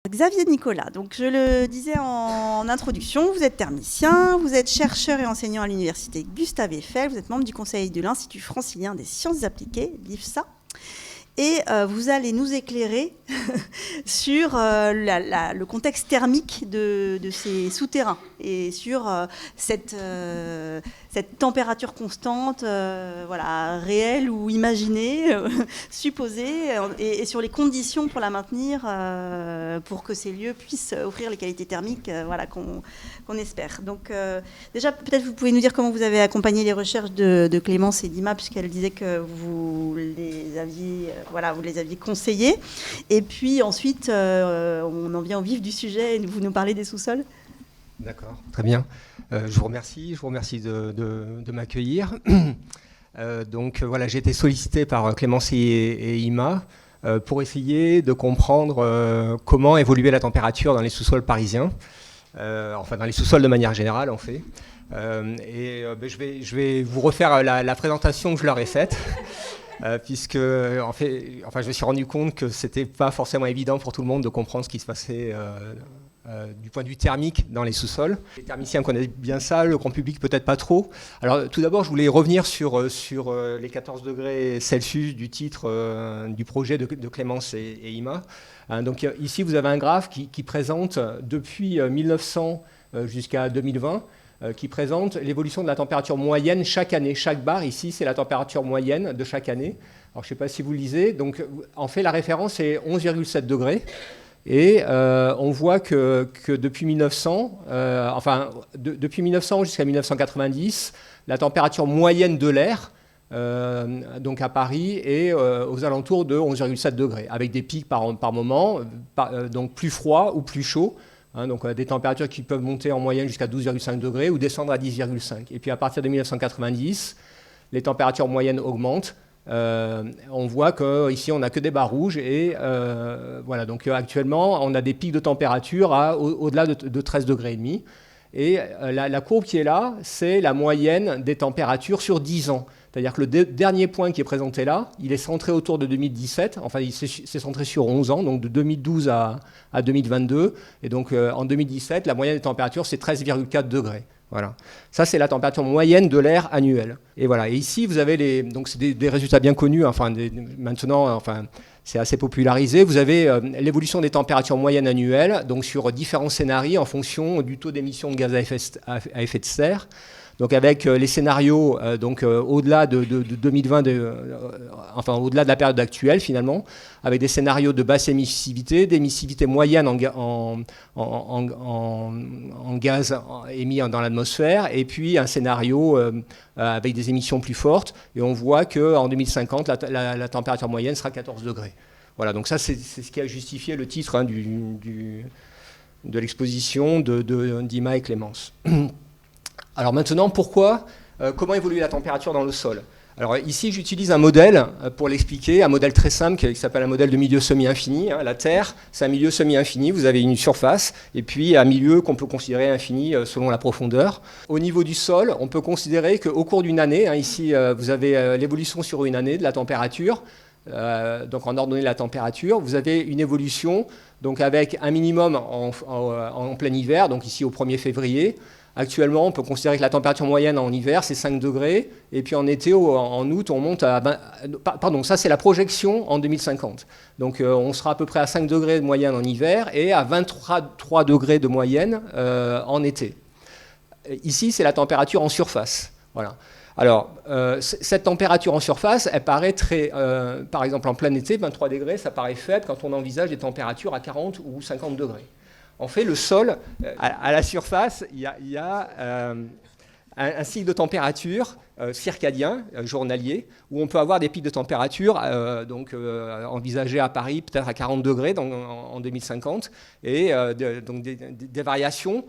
Xavier Nicolas, donc je le disais en introduction, vous êtes thermicien, vous êtes chercheur et enseignant à l'université Gustave Eiffel, vous êtes membre du conseil de l'Institut francilien des sciences appliquées, l'IFSA, et vous allez nous éclairer sur le contexte thermique de ces souterrains et sur cette température constante, réelle ou imaginée, supposée, et sur les conditions pour la maintenir, pour que ces lieux puissent offrir les qualités thermiques qu'on espère. Donc déjà, peut-être vous pouvez nous dire comment vous avez accompagné les recherches de Clémence et d'Ima, puisqu'elle disait que vous les aviez conseillés. Et puis ensuite, on en vient au vif du sujet et vous nous parlez des sous-sols. D'accord, très bien. Je vous remercie de m'accueillir. Donc voilà, j'ai été sollicité par Clémence et Ima pour essayer de comprendre comment évoluait la température dans les sous-sols parisiens, enfin dans les sous-sols de manière générale en fait. Je vais vous refaire la présentation que je leur ai faite. Puisque je me suis rendu compte que c'était pas forcément évident pour tout le monde de comprendre ce qui se passait du point de vue thermique dans les sous-sols. Les thermiciens connaissent bien ça, le grand public peut-être pas trop. Alors tout d'abord, je voulais revenir sur les 14 degrés Celsius du titre du projet de Clémence et Ima. Donc ici, vous avez un graphe qui présente depuis 1900 jusqu'à 2020, qui présente l'évolution de la température moyenne chaque année. Chaque barre ici, c'est la température moyenne de chaque année. Alors, je ne sais pas si vous le lisez. Donc, en fait, la référence est 11,7 degrés. Et on voit que depuis 1900, depuis 1900 jusqu'à 1990, la température moyenne de l'air, donc à Paris, est aux alentours de 11,7 degrés, avec des pics par moment, donc plus froid ou plus chaud. Donc des températures qui peuvent monter en moyenne jusqu'à 12,5 degrés ou descendre à 10,5. Et puis à partir de 1990, les températures moyennes augmentent. On voit qu'ici, on n'a que des barres rouges. Et donc actuellement, on a des pics de température au-delà de 13 degrés et demi. Et la courbe qui est là, c'est la moyenne des températures sur 10 ans. C'est-à-dire que le dernier point qui est présenté là, il est centré autour de 2017. Enfin, il s'est centré sur 11 ans, donc de 2012 à 2022. Et donc, en 2017, la moyenne des températures, c'est 13,4 degrés. Voilà. Ça, c'est la température moyenne de l'air annuel. Et voilà. Et ici, vous avez donc c'est des résultats bien connus. Maintenant, c'est assez popularisé. Vous avez l'évolution des températures moyennes annuelles, donc sur différents scénarios en fonction du taux d'émission de gaz à effet de serre. Donc avec les scénarios au-delà de 2020, au-delà de la période actuelle finalement, avec des scénarios de basse émissivité, d'émissivité moyenne en gaz émis dans l'atmosphère, et puis un scénario avec des émissions plus fortes. Et on voit qu'en 2050, la température moyenne sera 14 degrés. Voilà, donc ça c'est ce qui a justifié le titre de l'exposition d'Ima et Clémence. Alors maintenant, comment évolue la température dans le sol? Alors ici, j'utilise un modèle pour l'expliquer, un modèle très simple qui s'appelle un modèle de milieu semi-infini. La Terre, c'est un milieu semi-infini. Vous avez une surface et puis un milieu qu'on peut considérer infini selon la profondeur. Au niveau du sol, on peut considérer qu'au cours d'une année, ici vous avez l'évolution sur une année de la température. Donc en ordonnée de la température, vous avez une évolution donc avec un minimum en plein hiver, donc ici au 1er février. Actuellement, on peut considérer que la température moyenne en hiver, c'est 5 degrés. Et puis en été, en août, on monte à 20... Pardon, ça c'est la projection en 2050. Donc on sera à peu près à 5 degrés de moyenne en hiver et à 23 degrés de moyenne en été. Ici, c'est la température en surface. Voilà. Alors, cette température en surface, elle paraît très... par exemple, en plein été, 23 degrés, ça paraît faible quand on envisage des températures à 40 ou 50 degrés. En fait, le sol, à la surface, il y a un cycle de température circadien, journalier, où on peut avoir des pics de température envisagés à Paris, peut-être à 40 degrés en 2050, et donc des variations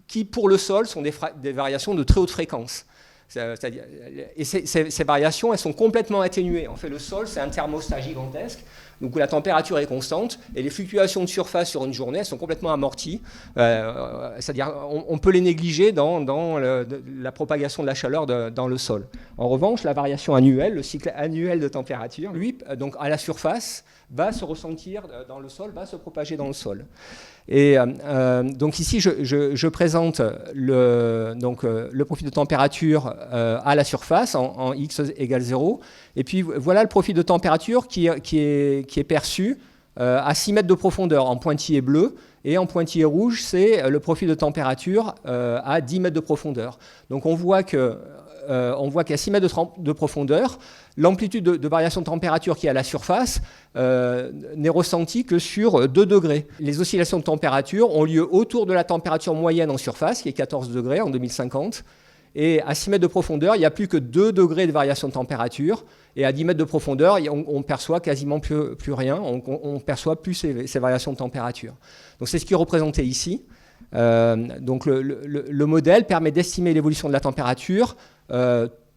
qui, pour le sol, sont des variations de très haute fréquence. Et ces variations, elles sont complètement atténuées. En fait, le sol, c'est un thermostat gigantesque, donc où la température est constante, et les fluctuations de surface sur une journée, elles sont complètement amorties. C'est-à-dire, on peut les négliger dans la propagation de la chaleur dans le sol. En revanche, la variation annuelle, le cycle annuel de température, lui, donc à la surface, va se ressentir dans le sol, va se propager dans le sol. Et donc ici, je présente le profil de température à la surface en x égale 0. Et puis voilà le profil de température qui est perçu à 6 mètres de profondeur en pointillé bleu. Et en pointillé rouge, c'est le profil de température à 10 mètres de profondeur. Donc on voit qu'à 6 mètres de profondeur, l'amplitude de variation de température qui est à la surface n'est ressentie que sur 2 degrés. Les oscillations de température ont lieu autour de la température moyenne en surface, qui est 14 degrés en 2050. Et à 6 mètres de profondeur, il n'y a plus que 2 degrés de variation de température. Et à 10 mètres de profondeur, on perçoit quasiment plus rien. On perçoit plus ces variations de température. Donc c'est ce qui est représenté ici. Donc le modèle permet d'estimer l'évolution de la température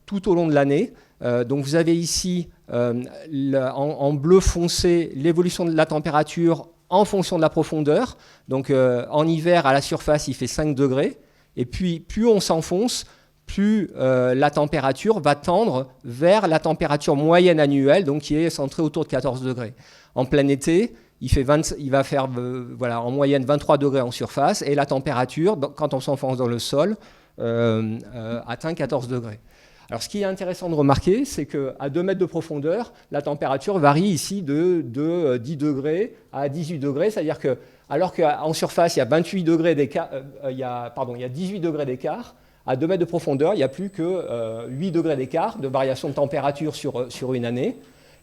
tout au long de l'année. Donc vous avez ici en bleu foncé l'évolution de la température en fonction de la profondeur. Donc en hiver, à la surface, il fait 5 degrés. Et puis plus on s'enfonce, plus la température va tendre vers la température moyenne annuelle, donc qui est centrée autour de 14 degrés. En plein été, il va faire en moyenne 23 degrés en surface, et la température, quand on s'enfonce dans le sol, atteint 14 degrés. Alors ce qui est intéressant de remarquer, c'est qu'à 2 mètres de profondeur, la température varie ici de 10 degrés à 18 degrés, c'est-à-dire que alors qu'en surface, il y a 28 degrés d'écart, il y a 18 degrés d'écart, à 2 mètres de profondeur, il n'y a plus que 8 degrés d'écart de variation de température sur une année.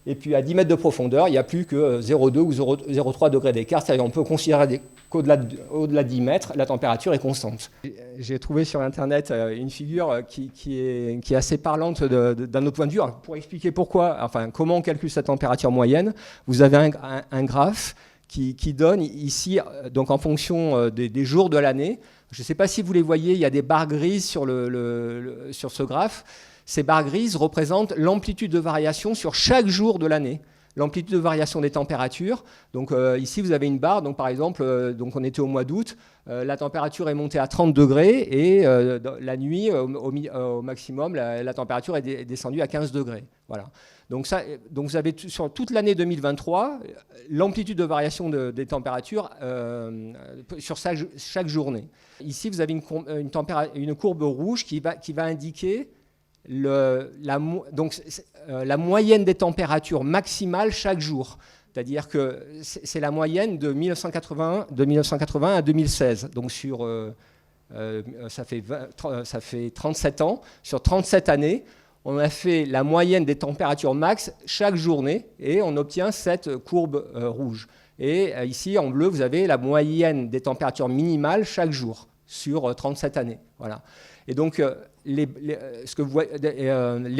Et puis à 10 mètres de profondeur, il n'y a plus que 0,2 ou 0,3 degrés d'écart. C'est-à-dire qu'on peut considérer qu'au-delà de 10 mètres, la température est constante. J'ai trouvé sur Internet une figure qui est assez parlante d'un autre point de vue. Alors, pour expliquer comment on calcule cette température moyenne, vous avez un graphe qui donne ici, donc en fonction des jours de l'année. Je ne sais pas si vous les voyez, il y a des barres grises sur ce graphe. Ces barres grises représentent l'amplitude de variation sur chaque jour de l'année, l'amplitude de variation des températures. Donc ici, vous avez une barre, donc par exemple, donc on était au mois d'août, la température est montée à 30 degrés et la nuit, au maximum, la température est descendue à 15 degrés. Voilà. Donc vous avez sur toute l'année 2023 l'amplitude de variation des températures sur chaque journée. Ici, vous avez une courbe rouge qui va indiquer la moyenne des températures maximales chaque jour. C'est-à-dire que c'est la moyenne de 1980 à 2016. Donc ça fait 37 ans. Sur 37 années, on a fait la moyenne des températures max chaque journée et on obtient cette courbe rouge. Et ici, en bleu, vous avez la moyenne des températures minimales chaque jour sur 37 années. Voilà. Et donc, les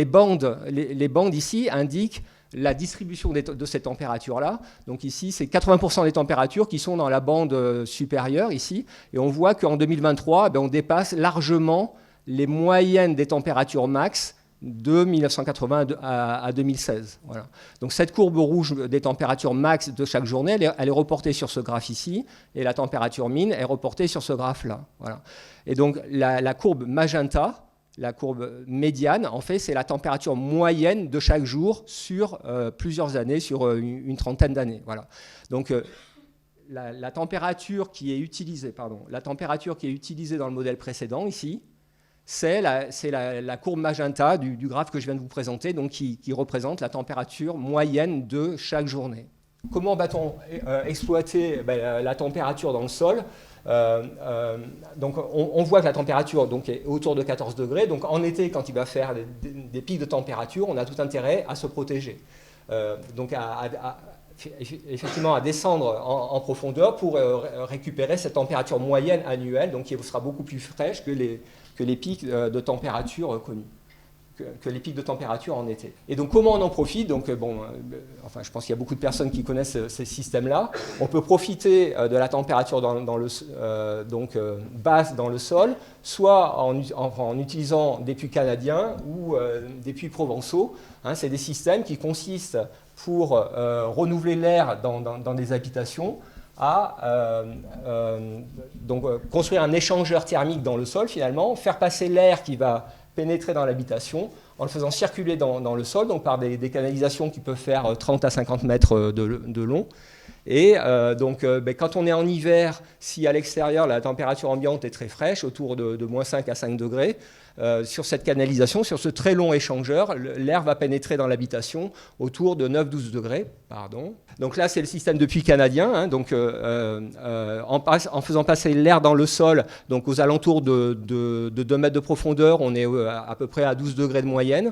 bandes ici indiquent la distribution de ces températures-là. Donc ici, c'est 80% des températures qui sont dans la bande supérieure ici. Et on voit qu'en 2023, on dépasse largement les moyennes des températures max de 1980 à 2016. Voilà. Donc cette courbe rouge des températures max de chaque journée, elle est reportée sur ce graphe ici, et la température min est reportée sur ce graphe-là. Voilà. Et donc la courbe magenta, la courbe médiane, en fait, c'est la température moyenne de chaque jour sur plusieurs années, sur une trentaine d'années. Voilà. Donc la température qui est utilisée, dans le modèle précédent ici, c'est la courbe magenta du graphe que je viens de vous présenter, donc qui représente la température moyenne de chaque journée. Comment va-t-on exploiter la température dans le sol ? Donc on voit que la température est autour de 14 degrés. Donc en été, quand il va faire des pics de température, on a tout intérêt à se protéger. Donc effectivement à descendre en profondeur pour récupérer cette température moyenne annuelle, donc qui sera beaucoup plus fraîche que les pics de température connus, que les pics de température en été. Et donc comment on en profite ? Donc je pense qu'il y a beaucoup de personnes qui connaissent ces systèmes-là. On peut profiter de la température basse dans le sol, soit en utilisant des puits canadiens ou des puits provençaux. C'est des systèmes qui consistent pour renouveler l'air dans des habitations, à construire un échangeur thermique dans le sol finalement, faire passer l'air qui va pénétrer dans l'habitation en le faisant circuler dans le sol, donc par des canalisations qui peuvent faire 30 à 50 mètres de long. Et quand on est en hiver, si à l'extérieur la température ambiante est très fraîche, autour de moins 5 à 5 degrés, sur cette canalisation, sur ce très long échangeur, l'air va pénétrer dans l'habitation autour de 9-12 degrés. Donc là, c'est le système de puits canadien. Hein, en faisant passer l'air dans le sol, donc aux alentours de 2 mètres de profondeur, on est à peu près à 12 degrés de moyenne.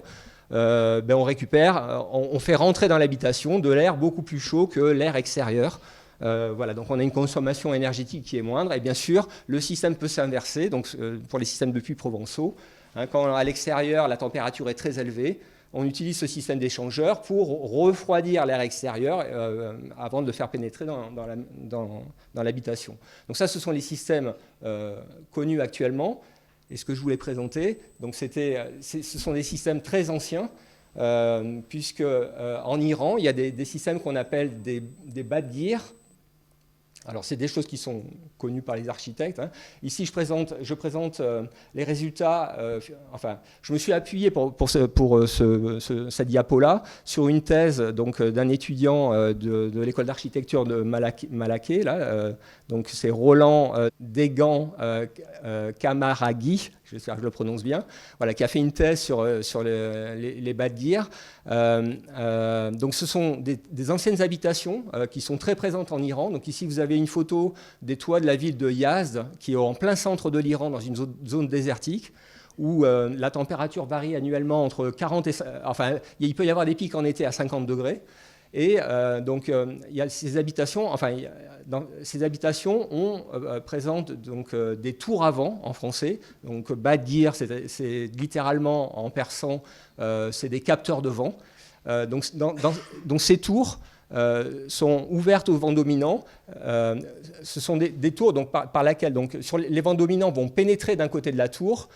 On récupère, on fait rentrer dans l'habitation de l'air beaucoup plus chaud que l'air extérieur. Voilà, donc on a une consommation énergétique qui est moindre. Et bien sûr, le système peut s'inverser, donc pour les systèmes de puits provençaux. Hein, quand à l'extérieur, la température est très élevée, on utilise ce système d'échangeur pour refroidir l'air extérieur avant de le faire pénétrer dans l'habitation. Donc ça, ce sont les systèmes connus actuellement. Et ce que je voulais présenter, donc ce sont des systèmes très anciens, puisque en Iran, il y a des systèmes qu'on appelle des badgir. Alors, c'est des choses qui sont connues par les architectes. Hein. Ici, je présente les résultats. Je me suis appuyé pour cette diapo-là sur une thèse d'un étudiant de l'école d'architecture de Malaquais. Donc, c'est Roland Degan Kamaraghi, j'espère que je le prononce bien, voilà, qui a fait une thèse sur les badgirs. Donc, ce sont des anciennes habitations qui sont très présentes en Iran. Donc, ici, vous avez une photo des toits de la ville de Yazd, qui est en plein centre de l'Iran, dans une zone désertique, où la température varie annuellement entre 40 et... il peut y avoir des pics en été à 50 degrés. Et il y a ces habitations, ces habitations présentent des tours avant en français. Donc badgir, c'est littéralement en persan, c'est des capteurs de vent. Donc ces tours sont ouvertes au vent dominant. Ce sont des tours par lesquelles les vents dominants vont pénétrer d'un côté de la tour,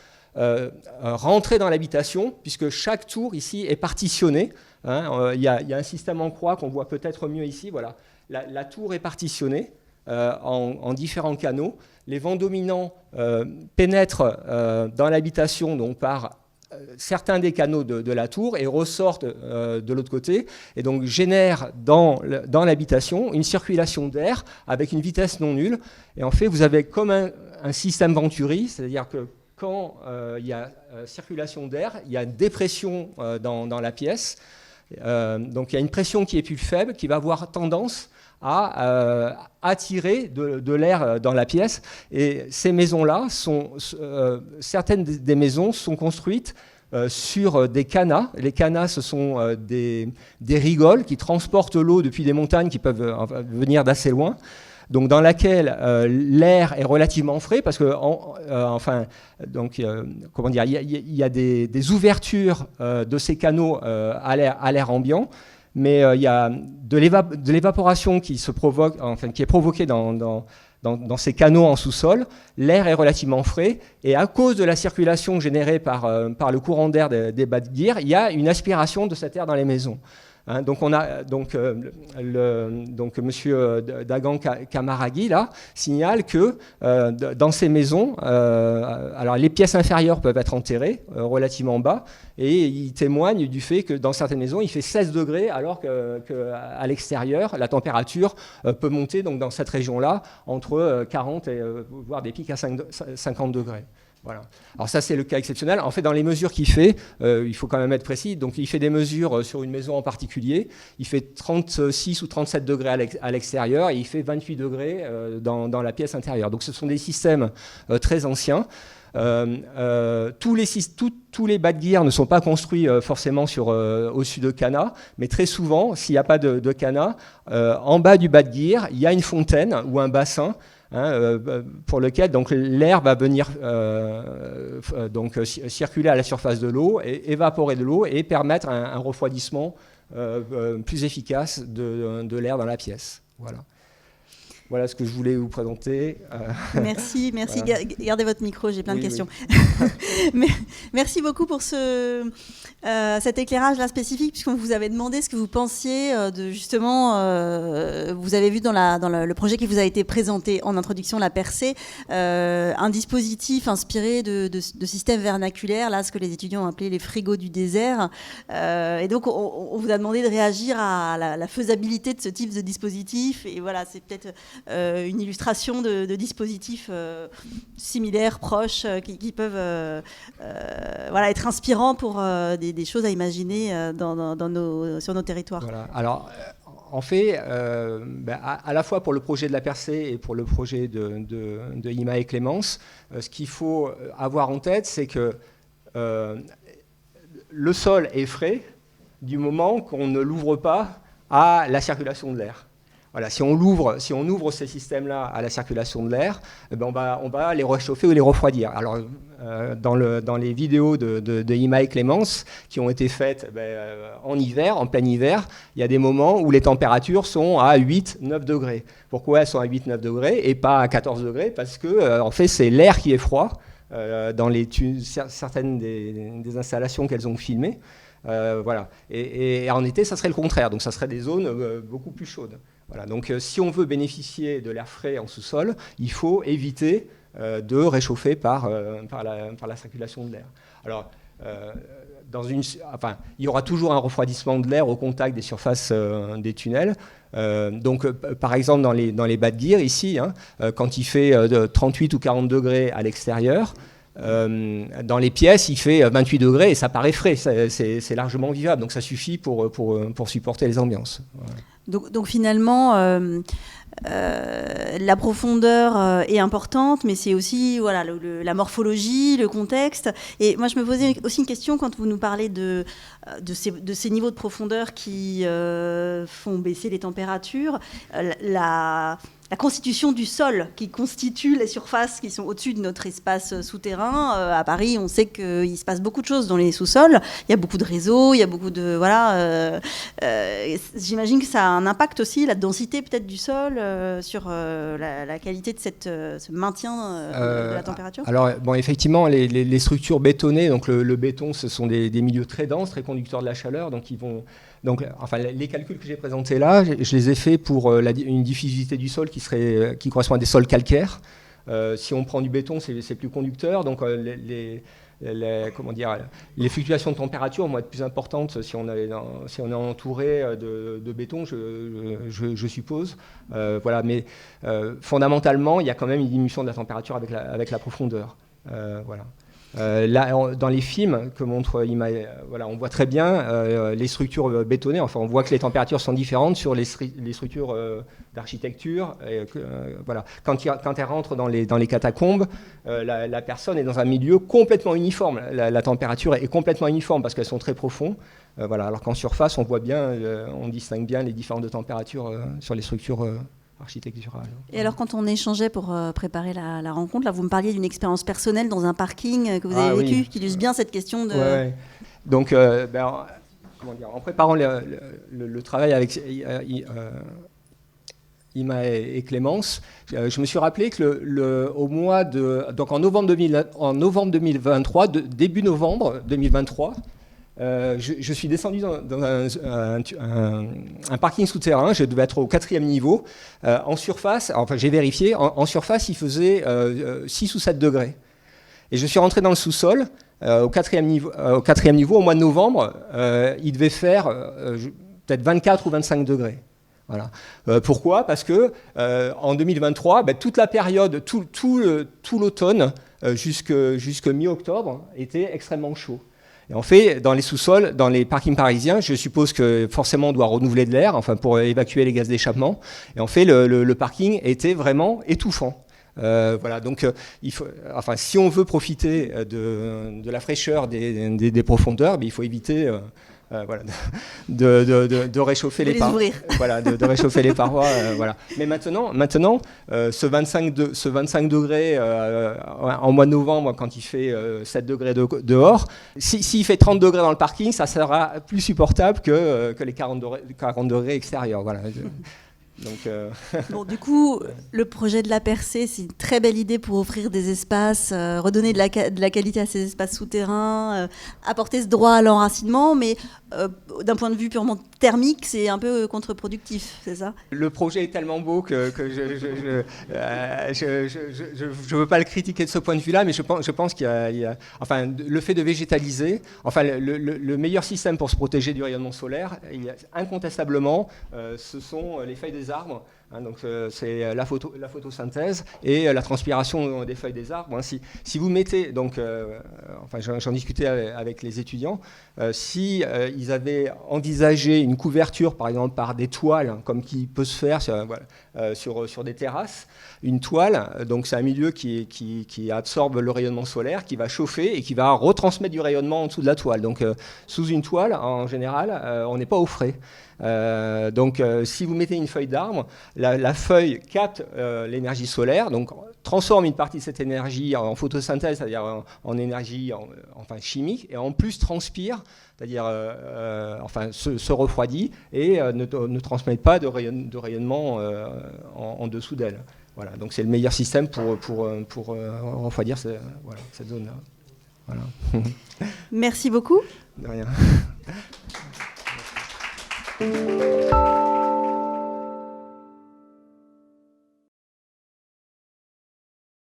rentrer dans l'habitation, puisque chaque tour ici est partitionnée. Il y a un système en croix qu'on voit peut-être mieux ici. Voilà. La tour est partitionnée en différents canaux. Les vents dominants pénètrent dans l'habitation par certains des canaux de la tour et ressortent de l'autre côté, et donc génèrent dans l'habitation une circulation d'air avec une vitesse non nulle. Et en fait, vous avez comme un système Venturi, c'est-à-dire que quand il y a circulation d'air, il y a une dépression dans la pièce. Donc il y a une pression qui est plus faible, qui va avoir tendance à attirer de l'air dans la pièce. Et ces maisons-là, certaines des maisons sont construites sur des canaux. Les canaux, ce sont des rigoles qui transportent l'eau depuis des montagnes qui peuvent venir d'assez loin. Donc dans laquelle l'air est relativement frais, parce que il y a des ouvertures de ces canaux à l'air ambiant, mais il y a de l'évaporation qui est provoquée dans ces canaux en sous-sol. L'air est relativement frais, et à cause de la circulation générée par le courant d'air des badgirs, il y a une aspiration de cet air dans les maisons. Hein, donc monsieur Dagan Kamaraghi là signale que dans ces maisons, alors les pièces inférieures peuvent être enterrées relativement bas, et il témoigne du fait que dans certaines maisons il fait 16 degrés, alors qu'à l'extérieur la température peut monter dans cette région-là entre 40 et voire des pics à 50 degrés. Voilà. Alors ça, c'est le cas exceptionnel. En fait, dans les mesures qu'il fait, il faut quand même être précis. Donc, il fait des mesures sur une maison en particulier. Il fait 36 ou 37 degrés à l'extérieur, et il fait 28 degrés dans la pièce intérieure. Donc, ce sont des systèmes très anciens. Tous les badgirs ne sont pas construits forcément au-dessus de Cana, mais très souvent, s'il n'y a pas de Cana, en bas du badgir, il y a une fontaine ou un bassin, pour lequel l'air va venir circuler à la surface de l'eau, et évaporer de l'eau et permettre un refroidissement plus efficace de l'air dans la pièce. Voilà. Voilà ce que je voulais vous présenter. Merci. Voilà. Gardez votre micro, j'ai plein de questions. Oui. Merci beaucoup pour cet éclairage-là spécifique, puisqu'on vous avait demandé ce que vous pensiez de justement, vous avez vu dans le projet qui vous a été présenté en introduction, la percée, un dispositif inspiré de systèmes vernaculaires, là, ce que les étudiants ont appelé les frigos du désert. Et donc, on vous a demandé de réagir à la faisabilité de ce type de dispositif. Et voilà, c'est peut-être une illustration de dispositifs similaires, proches, qui peuvent voilà, être inspirants pour des choses à imaginer sur nos territoires. Voilà. Alors, en fait, à la fois pour le projet de la percée et pour le projet de Ima et Clémence, ce qu'il faut avoir en tête, c'est que le sol est frais du moment qu'on ne l'ouvre pas à la circulation de l'air. Voilà, si on ouvre ces systèmes-là à la circulation de l'air, on va les réchauffer ou les refroidir. Alors, dans les vidéos de Ima et Clémence qui ont été faites en hiver, en plein hiver, il y a des moments où les températures sont à 8-9 degrés. Pourquoi elles sont à 8-9 degrés et pas à 14 degrés? Parce que, en fait, c'est l'air qui est froid dans certaines des installations qu'elles ont filmées. Voilà. Et en été, ça serait le contraire. Donc, ça serait des zones beaucoup plus chaudes. Voilà. Donc, si on veut bénéficier de l'air frais en sous-sol, il faut éviter de réchauffer par la circulation de l'air. Alors, il y aura toujours un refroidissement de l'air au contact des surfaces des tunnels. Donc, par exemple, dans les bas de Guir, ici, quand il fait 38 ou 40 degrés à l'extérieur, dans les pièces, il fait 28 degrés et ça paraît frais, c'est largement vivable, donc ça suffit pour supporter les ambiances. Voilà. Donc finalement, la profondeur est importante, mais c'est aussi voilà, la morphologie, le contexte. Et moi, je me posais aussi une question quand vous nous parlez de ces niveaux de profondeur qui font baisser les températures. La constitution du sol qui constitue les surfaces qui sont au-dessus de notre espace souterrain. À Paris, on sait qu'il se passe beaucoup de choses dans les sous-sols. Il y a beaucoup de réseaux, il y a beaucoup de... Voilà. J'imagine que ça a un impact aussi, la densité peut-être du sol, sur la qualité de ce maintien de la température. Alors, bon, effectivement, les structures bétonnées, donc le béton, ce sont des milieux très denses, très conducteurs de la chaleur, donc ils vont... Donc, les calculs que j'ai présentés là, je les ai faits pour une diffusivité du sol qui correspond à des sols calcaires. Si on prend du béton, c'est plus conducteur. Donc, les fluctuations de température vont être plus importantes si on est entouré de béton, je suppose. Voilà, mais fondamentalement, il y a quand même une diminution de la température avec la profondeur. Voilà. Là, dans les films que montre Ima, voilà, on voit très bien les structures bétonnées. Enfin, on voit que les températures sont différentes sur les structures d'architecture. Voilà. Quand elle rentre dans les catacombes, la personne est dans un milieu complètement uniforme. La température est complètement uniforme parce qu'elles sont très profondes. Voilà. Alors qu'en surface, on voit bien, on distingue bien les différentes températures sur les structures architecturale. Et alors, quand on échangeait pour préparer la rencontre, là, vous me parliez d'une expérience personnelle dans un parking que vous avez vécu, qui illustre bien cette question de... Ouais. Donc, en préparant le travail avec Ima et Clémence, je me suis rappelé que donc en novembre 2023, début novembre 2023, je suis descendu dans un parking souterrain, je devais être au 4e niveau. En surface, enfin j'ai vérifié, en surface il faisait 6 ou 7 degrés. Et je suis rentré dans le sous-sol, au 4e niveau, au mois de novembre, il devait faire peut-être 24 ou 25 degrés. Voilà. Pourquoi ? Parce que en 2023, toute la période, tout l'automne jusqu'à mi-octobre était extrêmement chaud. Et en fait, dans les sous-sols, dans les parkings parisiens, je suppose que forcément on doit renouveler de l'air, pour évacuer les gaz d'échappement. Et en fait, le parking était vraiment étouffant. Voilà, donc si on veut profiter de la fraîcheur des profondeurs, il faut éviter de réchauffer les parois. Voilà, de réchauffer les parois. Voilà. Mais maintenant, ce 25 degrés en mois de novembre, quand il fait 7 degrés dehors, s'il fait 30 degrés dans le parking, ça sera plus supportable que les 40 degrés extérieurs. Voilà. Donc, Bon, du coup, le projet de la percée, c'est une très belle idée pour offrir des espaces, redonner de la qualité à ces espaces souterrains, apporter ce droit à l'enracinement, mais d'un point de vue purement thermique, c'est un peu contre-productif, c'est ça? le projet est tellement beau que je veux pas le critiquer de ce point de vue-là, mais je pense qu'il y a, enfin, le fait de végétaliser, enfin, le meilleur système pour se protéger du rayonnement solaire, incontestablement, ce sont les feuilles des arbres. Donc c'est la photosynthèse et la transpiration des feuilles des arbres. Si vous mettez, donc, enfin j'en discutais avec les étudiants, si ils avaient envisagé une couverture, par exemple par des toiles, comme qui peut se faire sur des terrasses, une toile, donc c'est un milieu qui absorbe le rayonnement solaire, qui va chauffer et qui va retransmettre du rayonnement en dessous de la toile. Donc sous une toile, en général, on n'est pas au frais. Donc si vous mettez une feuille d'arbre, la feuille capte l'énergie solaire, donc transforme une partie de cette énergie en photosynthèse, c'est-à-dire en énergie enfin chimique, et en plus transpire, c'est-à-dire enfin se refroidit et ne transmet pas de rayonnement en dessous d'elle. Voilà, donc c'est le meilleur système pour refroidir cette zone-là. Voilà. Merci beaucoup. De rien.